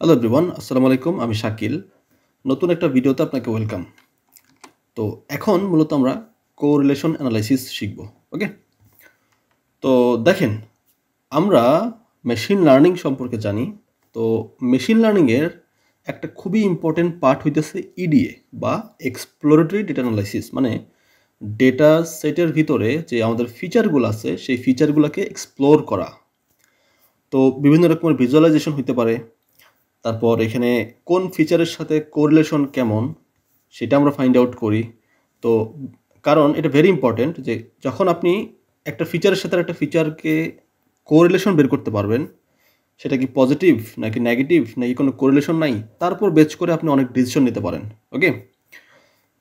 Hello everyone, আসসালামু আলাইকুম। আমি শাকিল। নতুন একটা ভিডিওতে আপনাকে ওয়েলকাম। তো এখন মূলত আমরা কোরিলেশন অ্যানালাইসিস শিখব। ওকে? তো দেখেন, আমরা মেশিন লার্নিং সম্পর্কে জানি। তো মেশিন লার্নিংয়ের একটা খুবই ইম্পর্টেন্ট পার্ট হইতেছে ইডিএ বা এক্সপ্লোরেটরি ডেটা অ্যানালাইসিস। মানে ডেটা সেটের ভিতরে যে আমাদের ফিচারগুলো আছে, সেই ফিচারগুলোকে এক্সপ্লোর করা। তো বিভিন্ন রকমের ভিজুয়ালাইজেশন হইতে পারে। তারপর এখানে কোন ফিচারের সাথে কোরিলেশন কেমন সেটা আমরা ফাইন্ড আউট করি। তো কারণ এটা ভেরি ইম্পর্ট্যান্ট যে যখন আপনি একটা ফিচারের সাথে একটা ফিচারকে কোরিলেশন বের করতে পারবেন, সেটা কি পজিটিভ নাকি নেগেটিভ নাকি কোনো কোরিলেশন নাই, তারপর বেচ করে আপনি অনেক ডিসিশন নিতে পারেন। ওকে,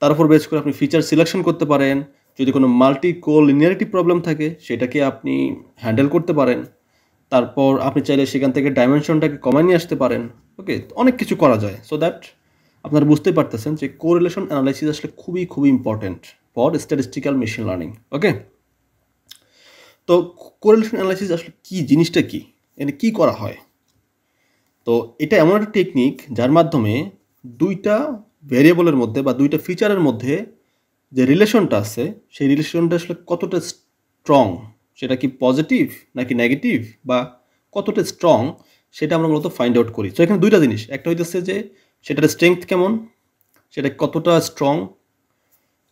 তার উপর বেচ করে আপনি ফিচার সিলেকশন করতে পারেন। যদি কোনো মাল্টি কোলিনিয়ারিটি প্রবলেম থাকে সেটাকে আপনি হ্যান্ডেল করতে পারেন। তারপর আপনি চাইলে সেখান থেকে ডাইমেনশনটাকে কমায় নিয়ে আসতে পারেন। ওকে, অনেক কিছু করা যায়। সো দ্যাট আপনারা বুঝতেই পারতেছেন যে কোরিলেশন অ্যানালাইসিস আসলে খুবই খুবই important for statistical machine learning. Okay, তো কোরিলেশন অ্যানালাইসিস আসলে কি জিনিসটা, কি এখানে কী করা হয়? তো এটা এমন একটা টেকনিক যার মাধ্যমে দুইটা ভ্যারিয়েবলের মধ্যে বা দুইটা ফিচারের মধ্যে যে রিলেশনটা আছে, সেই রিলেশনটা আসলে কতটা স্ট্রং, সেটা কি পজিটিভ নাকি নেগেটিভ বা কতটা স্ট্রং, সেটা আমরা মূলত ফাইন্ড আউট করি। তো এখানে দুইটা জিনিস, একটা হইতেছে যে সেটার স্ট্রেংথ কেমন, সেটা কতটা স্ট্রং,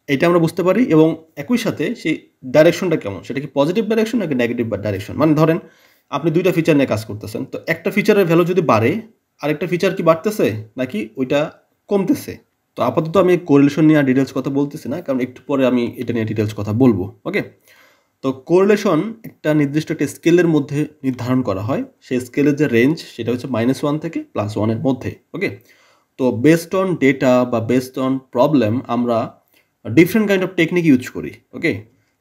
এটা আমরা বুঝতে পারি, এবং একই সাথে সেই ডাইরেকশনটা কেমন, সেটা কি পজিটিভ ডাইরেকশন নাকি নেগেটিভ ডাইরেকশন। মানে ধরেন আপনি দুইটা ফিচার নিয়ে কাজ করতেছেন, তো একটা ফিচারের ভ্যালু যদি বাড়ে, আরেকটা ফিচার কি বাড়তেছে নাকি ওইটা কমতেছে। তো আপাতত আমি কোরিলেশন নিয়ে আর ডিটেলস কথা বলতেছি না, কারণ একটু পরে আমি এটা নিয়ে ডিটেলস কথা বলবো। ওকে, তো কোরিলেশন একটা নির্দিষ্ট একটা স্কেলের মধ্যে নির্ধারণ করা হয়। সেই স্কেলের যে রেঞ্জ সেটা হচ্ছে -1 থেকে +1 মধ্যে। ওকে, তো বেসড অন ডেটা বা বেসড অন প্রবলেম আমরা different kind of technique use করি। ওকে,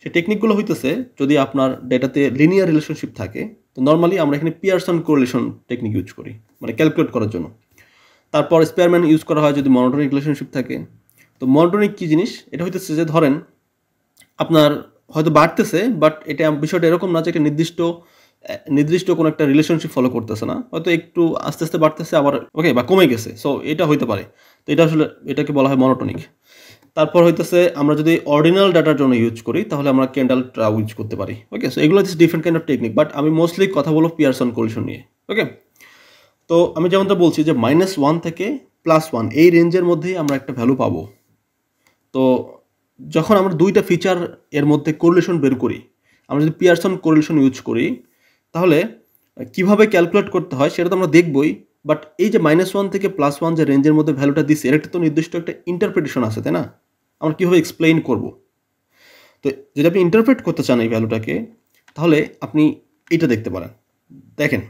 সেই টেকনিকগুলো হইতেছে, যদি আপনার ডেটাতে লিনিয়ার রিলেশনশিপ থাকে, তো নর্মালি আমরা এখানে পিয়ারসন কোরিলেশন টেকনিক ইউজ করি, মানে ক্যালকুলেট করার জন্য। তারপর স্পেয়ারম্যান ইউজ করা হয় যদি মনোটনিক রিলেশনশিপ থাকে। তো মনোটনিক কী জিনিস, এটা হইতেছে যে ধরেন আপনার হয়তো বাড়তেছে, বাট এটা বিষয়টা এরকম না যে একটা নির্দিষ্ট কোনো একটা রিলেশনশিপ ফলো করতেছে না, হয়তো একটু আস্তে আস্তে বাড়তেছে আবার, ওকে, বা কমে গেছে। সো এটা হইতে পারে। তো এটা আসলে এটাকে বলা হয় মনোটনিক। তারপর হইতেছে আমরা যদি অর্ডিনাল ডাটার জন্য ইউজ করি, তাহলে আমরা ক্যান্ডেল ট্রাউ ইউজ করতে পারি। ওকে, সো এগুলো হচ্ছে different kind of technique, but আমি মোস্টলি কথা বলবো পিয়ারসন কোরিলেশন নিয়ে। ওকে, তো আমি যেমনটা বলছি যে -1 থেকে +1 এই রেঞ্জের মধ্যেই আমরা একটা ভ্যালু পাবো। তো যখন আমরা দুইটা ফিচার এর মধ্যে কোরিলেশন বের করি, আমরা যদি পিয়ারসন কোরিলেশন ইউজ করি, তাহলে কিভাবে ক্যালকুলেট করতে হয় সেটা তো আমরা দেখবই। বাট এই যে -1 থেকে +1 যে রেঞ্জের মধ্যে ভ্যালুটা দিচ্ছে, এর একটা তো নির্দিষ্ট একটা ইন্টারপ্রিটেশন আছে, তাই না? আমরা কীভাবে এক্সপ্লেইন করব? তো যদি আপনি ইন্টারপ্রেট করতে চান এই ভ্যালুটাকে, তাহলে আপনি এইটা দেখতে পারেন। দেখেন,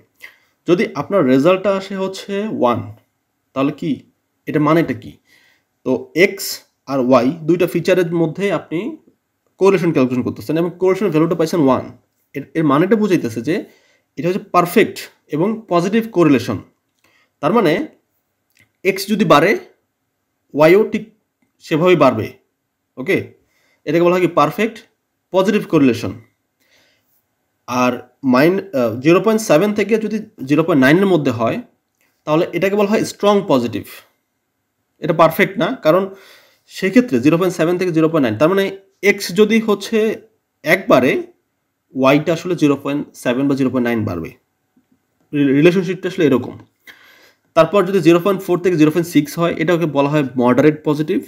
যদি আপনার রেজাল্টটা আসে হচ্ছে 1, তাহলে কি এটা মানেটা কি? তো এক্স আর ওয়াই দুইটা ফিচারের মধ্যে আপনি কোরিলেশন ক্যালকুলেশন করতেছেন এবং কোরিলেশনের ভ্যালুটা পাইছেন 1। এর মানেটা বুঝাইতেছে যে এটা হচ্ছে পারফেক্ট এবং পজিটিভ কোরিলেশন। তার মানে এক্স যদি বাড়ে, ওয়াইও ঠিক সেভাবেই বাড়বে। ওকে, এটাকে বলা হয় কি পারফেক্ট পজিটিভ কোরিলেশন। আর 0.7 থেকে যদি 0.9 মধ্যে হয়, তাহলে এটাকে বলা হয় স্ট্রং পজিটিভ। এটা পারফেক্ট না, কারণ সেক্ষেত্রে 0.7 থেকে 0.9, তার মানে এক্স যদি হচ্ছে একবারে, ওয়াইটা আসলে 0.7 বা 0.9 বাড়বে। রিলেশনশিপটা আসলে এরকম। তারপর যদি 0.4 থেকে 0.6 হয়, এটাকে বলা হয় মডারেট পজিটিভ।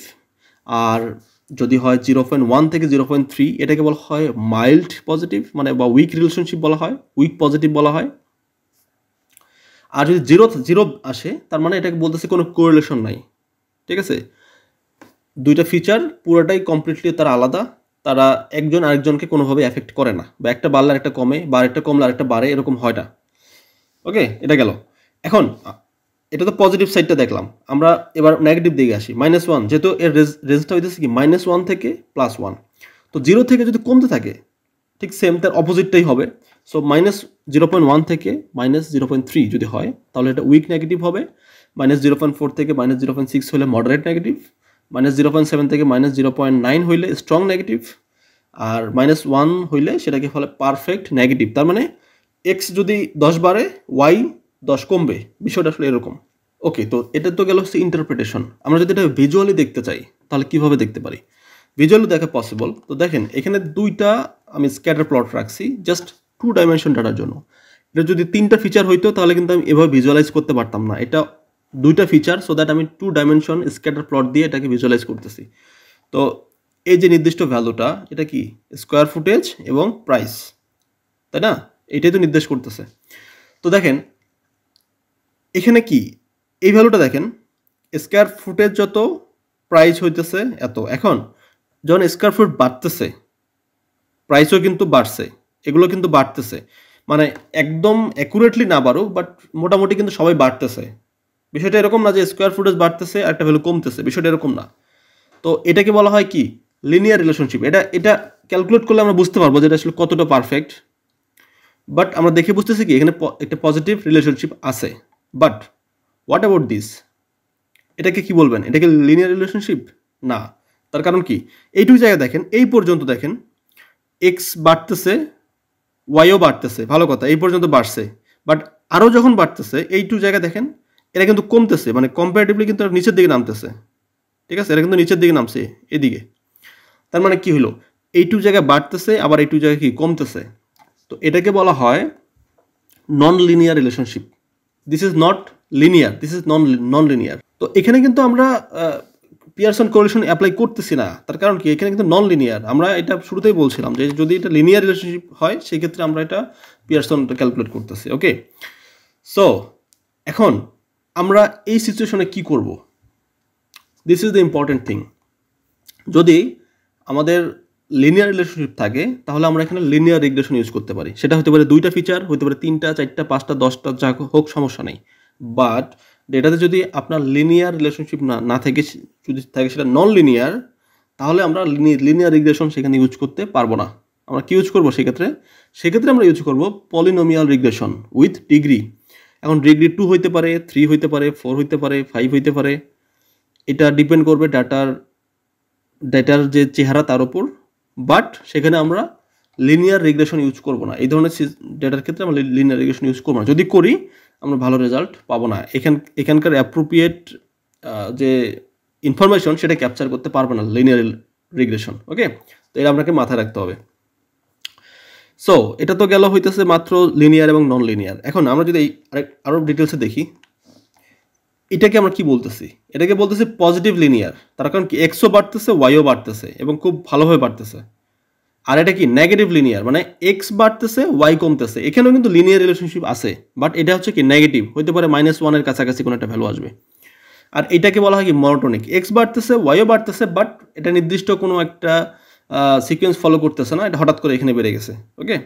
আর যদি হয় 0.1 থেকে 0.3, এটাকে বলা হয় মাইল্ড পজিটিভ, মানে বা উইক রিলেশনশিপ বলা হয়, উইক পজিটিভ বলা হয়। আর যদি জিরো আসে, তার মানে এটাকে বলতেছে কোনো কোরিলেশন নাই। ঠিক আছে, দুইটা ফিচার পুরোটাই কমপ্লিটলি তারা আলাদা, তারা একজন আরেকজনকে কোনোভাবে এফেক্ট করে না, বা একটা বাড়লে আরেকটা কমে বা আরেকটা কমলে আরেকটা বাড়ে, এরকম হয় না। ওকে, এটা গেল। এখন এটা তো পজিটিভ সাইডটা দেখলাম, আমরা এবার নেগেটিভ দিকে আসি। -1, যেহেতু এর রেঞ্জটা হইতেছে কি -1 থেকে +1, তো 0 থেকে যদি কমতে থাকে, ঠিক সেম তার অপোজিটটাই হবে। সো -0.1 থেকে -0.3 যদি হয়, তাহলে এটা উইক নেগেটিভ হবে। -0.4 থেকে -0.6 হলে মডারেট নেগেটিভ। -0.7 থেকে -0.9 হইলে স্ট্রং নেগেটিভ। আর -1 হইলে সেটাকে ফলে পারফেক্ট নেগেটিভ। তার মানে এক্স যদি 10 বাড়ে, ওয়াই 10 কমবে। বিষয়টা আসলে এরকম। ওকে, তো এটা তো গেল হচ্ছে ইন্টারপ্রিটেশন। আমরা যদি এটা ভিজুয়ালি দেখতে চাই তাহলে কিভাবে দেখতে পারি? ভিজুয়ালি দেখা পসিবল। তো দেখেন এখানে দুইটা আমি স্ক্যাটার প্লট রাখছি জাস্ট 2 ডাইমেনশন ডাটার জন্য। এটা যদি 3টা ফিচার হইতো তাহলে কিন্তু আমি এভাবে ভিজুয়ালাইজ করতে পারতাম না। এটা 2টা ফিচার, সো দ্যাট আমি 2 ডাইমেনশন স্ক্যাটার প্লট দিয়ে এটাকে ভিজুয়ালাইজ করতেছি। তো এই যে নির্দিষ্ট ভ্যালুটা, এটা কি স্কোয়ার ফুটেজ এবং প্রাইস, তাই না? এটাই তো নির্দেশ করতেছে। তো দেখেন এখানে কি এই ভ্যালুটা দেখেন, স্কোয়ার ফুটেজ যত, প্রাইস হইতেছে এত। এখন যখন স্কোয়ার ফুট বাড়তেছে প্রাইসও কিন্তু বাড়ছে, এগুলো কিন্তু বাড়তেছে, মানে একদম অ্যাকুরেটলি না বাড়ুক বাট মোটামুটি কিন্তু সবাই বাড়তেছে। বিষয়টা এরকম না যে স্কোয়ার ফুটেজ বাড়তেছে আর একটা ভ্যালু কমতেছে, বিষয়টা এরকম না। তো এটাকে বলা হয় কি লিনিয়ার রিলেশনশিপ। এটা ক্যালকুলেট করলে আমরা বুঝতে পারবো যে এটা আসলে কতটা পারফেক্ট। বাট আমরা দেখে বুঝতেছি কি এখানে একটা পজিটিভ রিলেশনশিপ আছে। বাট হোয়াট অ্যাবাউট দিস, এটাকে কি বলবেন? এটাকে লিনিয়ার রিলেশনশিপ না। তার কারণ কি, এইটুকু জায়গায় দেখেন, এই পর্যন্ত দেখেন এক্স বাড়তেছে, ওয়াইও বাড়তেছে, ভালো কথা, এই পর্যন্ত বাড়ছে। বাট আরও যখন বাড়তেছে এইটু জায়গায় দেখেন এটা কিন্তু কমতেছে, মানে কম্পারেটিভলি কিন্তু নিচের দিকে নামতেছে। ঠিক আছে, এটা কিন্তু নিচের দিকে নামছে এদিকে। তার মানে কি হলো, এইটু জায়গায় বাড়তেছে আবার এইটু জায়গায় কি কমতেছে। তো এটাকে বলা হয় non linear relationship. This is not linear, this is non linear. তো এখানে কিন্তু আমরা পিয়ারসন কোরিলেশন অ্যাপ্লাই করতেছি না। তার কারণ কি, এখানে কিন্তু নন লিনিয়ার। আমরা এটা শুরুতেই বলছিলাম যে যদি এটা লিনিয়ার রিলেশনশিপ হয় সেক্ষেত্রে আমরা এটা পিয়ারসনটা ক্যালকুলেট করতেছি। ওকে, সো এখন আমরা এই সিচুয়েশনে কি করব? This is the important thing. যদি আমাদের লিনিয়ার রিলেশনশিপ থাকে তাহলে আমরা এখানে লিনিয়ার রিগ্রেশন ইউজ করতে পারি। সেটা হতে পারে 2টা ফিচার, হতে পারে 3টা, 4টা, 5টা, 10টা, যা হোক সমস্যা নেই। বাট ডেটাতে যদি আপনার লিনিয়ার রিলেশনশিপ না থেকে যদি থাকে সেটা নন লিনিয়ার, তাহলে আমরা লিনিয়ার রিগ্রেশন সেখানে ইউজ করতে পারবো না। আমরা কি ইউজ করবো সেক্ষেত্রে আমরা ইউজ করবো পলিনোমিয়াল রিগ্রেশন উইথ ডিগ্রি। এখন ডিগ্রি 2 হইতে পারে, 3 হইতে পারে, 4 হইতে পারে, 5 হইতে পারে। এটা ডিপেন্ড করবে ডেটার যে চেহারা তার উপর। বাট সেখানে আমরা লিনিয়ার রিগ্রেশন ইউজ করব না। এই ধরনের ডেটার ক্ষেত্রে আমরা লিনিয়ার রিগ্রেশন ইউজ করবো না। যদি করি আমরা ভালো রেজাল্ট পাবো না। এখানকার অ্যাপ্রোপ্রিয়েট যে ইনফরমেশন সেটা ক্যাপচার করতে পারবে না লিনিয়ার রিগ্রেশন। ওকে, তো এটা আপনাকে মাথায় রাখতে হবে। সো এটা তো গেল হইতেছে মাত্র লিনিয়ার এবং নন লিনিয়ার। এখন আমরা যদি আরও ডিটেলসে দেখি, এটাকে আমরা কি বলতেছি? এটাকে বলতেছি পজিটিভ লিনিয়ার। তার কারণ কি এক্সও বাড়তেছে, ওয়াইও বাড়তেছে এবং খুব ভালোভাবে বাড়তেছে। আর এটা কি নেগেটিভ লিনিয়ার, মানে এক্স বাড়তেছে, ওয়াই কমতেছে। এখানেও কিন্তু লিনিয়ার রিলেশনশিপ আছে, বাট এটা হচ্ছে কি নেগেটিভ, হইতে পারে -1 এর কাছাকাছি কোনো একটা ভ্যালু আসবে। আর এটাকে বলা হয় কি মনোটোনিক, এক্স বাড়তেছে, ওয়াইও বাড়তেছে, বাট এটা নির্দিষ্ট কোনো একটা সিকোয়েন্স ফলো করতেছে না, এটা হঠাৎ করে এখানে বেড়ে গেছে। ওকে,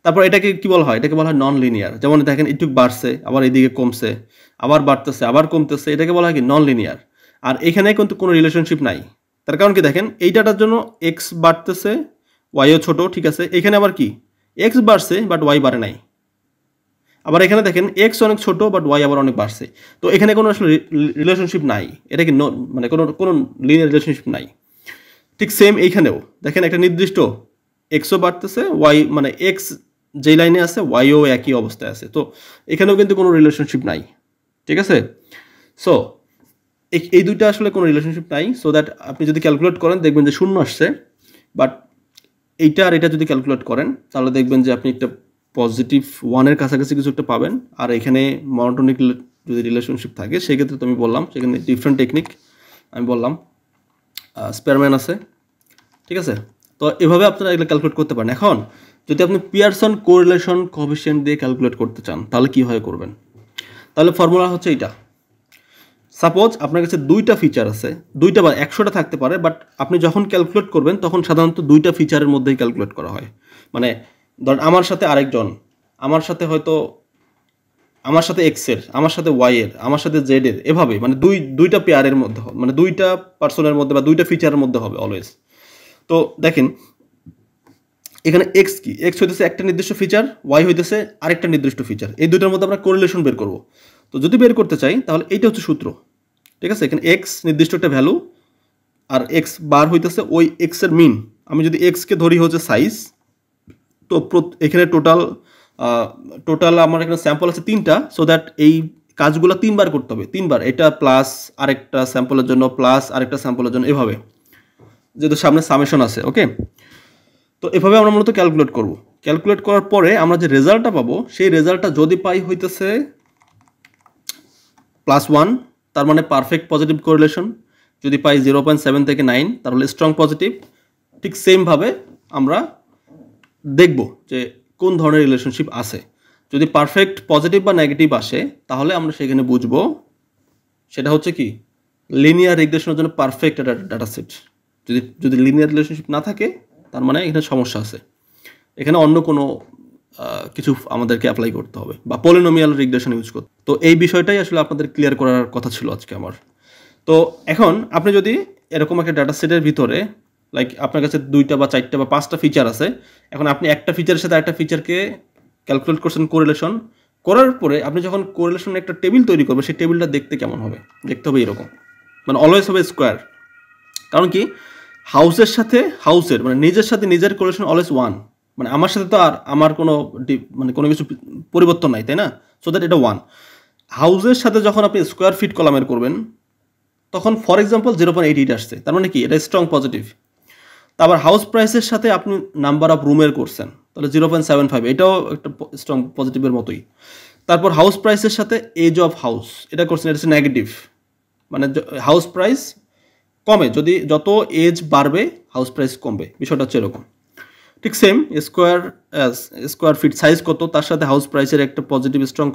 তারপর এটাকে কি বলা হয়? এটাকে বলা হয় নন লিনিয়ার। যেমন দেখেন একটু বাড়ছে, আবার এদিকে কমছে, আবার বাড়তেছে, আবার কমতেছে, এটাকে বলা হয় কি নন লিনিয়ার। আর এখানে কিন্তু কোনো রিলেশনশিপ নাই। তার কারণ কি দেখেন, এইটাটার জন্য এক্স বাড়তেছে, ওয়াইও ছোট, ঠিক আছে। এখানে আবার কি এক্স বাড়ছে বাট ওয়াই বাড়ে নাই। আবার এখানে দেখেন এক্স অনেক ছোট বাট ওয়াই আবার অনেক বাড়ছে। তো এখানে কোনো আসলে রিলেশনশিপ নাই। এটা কি মানে কোনো লিনিয়ার রিলেশনশিপ নাই। ঠিক সেম এইখানেও দেখেন একটা নির্দিষ্ট এক্সও বাড়তেছে, ওয়াই মানে এক্স যেই লাইনে আছে ওয়াইও একই অবস্থায় আছে। তো এখানেও কিন্তু কোনো রিলেশনশিপ নাই। ঠিক আছে, সো এই দুইটা আসলে কোনো রিলেশনশিপ নাই। সো দ্যাট আপনি যদি ক্যালকুলেট করেন দেখবেন যে 0 আসছে। বাট এইটা আর এটা যদি ক্যালকুলেট করেন তাহলে দেখবেন যে আপনি একটা পজিটিভ 1-এর কাছাকাছি কিছু একটা পাবেন। আর এখানে মনোটোনিক যদি রিলেশনশিপ থাকে সেক্ষেত্রে তো আমি বললাম সেখানে ডিফারেন্ট টেকনিক আমি বললাম, স্পেয়ারম্যান আছে। ঠিক আছে, তো এভাবে আপনারা এগুলো ক্যালকুলেট করতে পারেন। এখন যদি আপনি পিয়ারসন কোরিলেশন কোএফিসিয়েন্ট দিয়ে ক্যালকুলেট করতে চান তাহলে কীভাবে করবেন? তাহলে ফর্মুলা হচ্ছে এইটা। সাপোজ আপনার কাছে 2টা ফিচার আছে, 2টা বা 100টা থাকতে পারে, বাট আপনি যখন ক্যালকুলেট করবেন তখন সাধারণত 2টা ফিচারের মধ্যেই ক্যালকুলেট করা হয়। মানে ধর আমার সাথে আরেকজন, আমার সাথে হয়তো আমার সাথে এক্সের, আমার সাথে ওয়াইয়ের, আমার সাথে জেডের, এভাবে মানে দুইটা পেয়ারের মধ্যে হবে, মানে 2টা পার্সনের মধ্যে বা 2টা ফিচারের মধ্যে হবে অলওয়েজ। তো দেখেন এখানে এক্স কি, এক্স হইতেছে একটা নির্দিষ্ট ফিচার, ওয়াই হইতেছে আরেকটা নির্দিষ্ট ফিচার। এই দুটোর মধ্যে আমরা কোরিলেশন বের করব। তো যদি বের করতে চাই তাহলে এইটা হচ্ছে সূত্র। ঠিক আছে, এখানে এক্স নির্দিষ্ট একটা ভ্যালু আর এক্স বার হইতেছে ওই এক্সের মিন। আমি যদি এক্সকে ধরি হচ্ছে সাইজ, তো এখানে টোটাল আমার এখানে স্যাম্পল আছে 3টা। সো দ্যাট এই কাজগুলো 3 বার করতে হবে, 3 বার, এটা প্লাস আরেকটা স্যাম্পলের জন্য, প্লাস আরেকটা স্যাম্পলের জন্য, এভাবে, যেহেতু সামনে সামেশন আছে। ওকে, তো এভাবে আমরা মূলত ক্যালকুলেট করব। ক্যালকুলেট করার পরে আমরা যে রেজাল্টটা পাবো, সেই রেজাল্টটা যদি পাই হইতেছে +1, তার মানে পারফেক্ট পজিটিভ কোরিলেশন। যদি পাই 0.7 থেকে 9, তাহলে স্ট্রং পজিটিভ। ঠিক সেমভাবে আমরা দেখব যে কোন ধরনের রিলেশনশিপ আছে। যদি পারফেক্ট পজিটিভ বা নেগেটিভ আসে, তাহলে আমরা সেখানে বুঝবো সেটা হচ্ছে কি লিনিয়ার রিগ্রেশনের জন্য পারফেক্ট একটা ডাটা সেট। যদি লিনিয়ার রিলেশনশিপ না থাকে, তার মানে এখানে সমস্যা আছে, এখানে অন্য কোনো কিছু আমাদেরকে অ্যাপ্লাই করতে হবে বা পলিনোমিয়াল রিগ্রেশন ইউজ করতে। তো এই বিষয়টাই আসলে আপনাদের ক্লিয়ার করার কথা ছিল আজকে আমার। তো এখন আপনি যদি এরকম একটা ডাটা সেটের ভিতরে লাইক আপনার কাছে 2টা বা 4টা বা 5টা ফিচার আছে, এখন আপনি একটা ফিচারের সাথে আরেকটা ফিচারকে ক্যালকুলেট করছেন কোরিলেশন করার পরে, আপনি যখন কোরিলেশনের একটা টেবিল তৈরি করবেন, সেই টেবিলটা দেখতে কেমন হবে? দেখতে হবে এরকম, মানে অলওয়েজ হবে স্কোয়ার। কারণ কি, হাউসের মানে নিজের সাথে নিজের কোরিলেশন অলওয়েজ 1, মানে আমার সাথে তো আর আমার কোনো মানে কোনো কিছু পরিবর্তন নাই, তাই না? সো দ্যাট এটা 1। হাউসের সাথে যখন আপনি স্কোয়ার ফিট কলামের করবেন, তখন ফর এক্সাম্পল 0.88 আসছে, তার মানে কি এটা স্ট্রং পজিটিভ। তারপর হাউস প্রাইসের সাথে আপনি নাম্বার অফ রুমের করছেন, তাহলে 0.75, এটাও একটা স্ট্রং পজিটিভের মতোই। তারপর হাউস প্রাইসের সাথে এজ অফ হাউস এটা করছেন, এটা হচ্ছে নেগেটিভ, মানে হাউস প্রাইস কমে, যদি যত এজ বাড়বে হাউস প্রাইস কমবে, বিষয়টা হচ্ছে এরকম। ঠিক সেম স্কোয়ার ফিট সাইজ কত, তার সাথে হাউস প্রাইসের একটা পজিটিভ স্ট্রং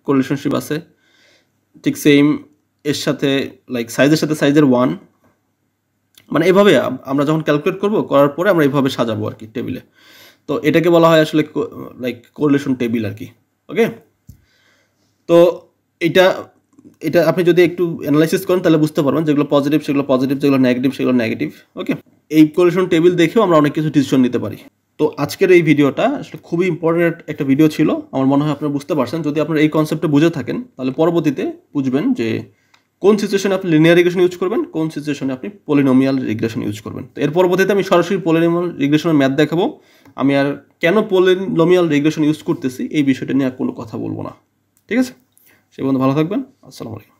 কোরিলেশনশিপ আছে। ঠিক সেম এর সাথে লাইক সাইজের সাথে সাইজের 1, মানে এভাবে আমরা যখন ক্যালকুলেট করার পরে আমরা এইভাবে সাজাবো আর কি টেবিলে। তো এটাকে বলা হয় আসলে লাইক কোরিলেশন টেবিল আর কি। ওকে, তো এটা আপনি যদি একটু অ্যানালাইসিস করেন তাহলে বুঝতে পারবেন, যেগুলো পজিটিভ সেগুলো পজিটিভ, যেগুলো নেগেটিভ সেগুলো নেগেটিভ। ওকে, এই কোরিলেশন টেবিল দেখেও আমরা অনেক কিছু ডিসিশন নিতে পারি। তো আজকের এই ভিডিওটা আসলে খুবই ইম্পর্টেন্ট একটা ভিডিও ছিল, আমার মনে হয় আপনারা বুঝতে পারছেন। যদি আপনারা এই কনসেপ্টে বুঝে থাকেন, তাহলে পরবর্তীতে বুঝবেন যে কোন সিচুয়েশনে আপনি লিনিয়ার রিগ্রেশন ইউজ করবেন, কোন সিচুয়েশনে আপনি পলিনোমিয়াল রিগ্রেশন ইউজ করবেন। তো এর পরবর্তীতে আমি সরাসরি পলিনোমিয়াল রিগ্রেশনের ম্যাথ দেখাবো। আমি আর কেন পলিনোমিয়াল রিগ্রেশন ইউজ করতেছি এই বিষয়টা নিয়ে আর কোনো কথা বলবো না। ঠিক আছে, সে পর্যন্ত ভালো থাকবেন। আসসালামু আলাইকুম।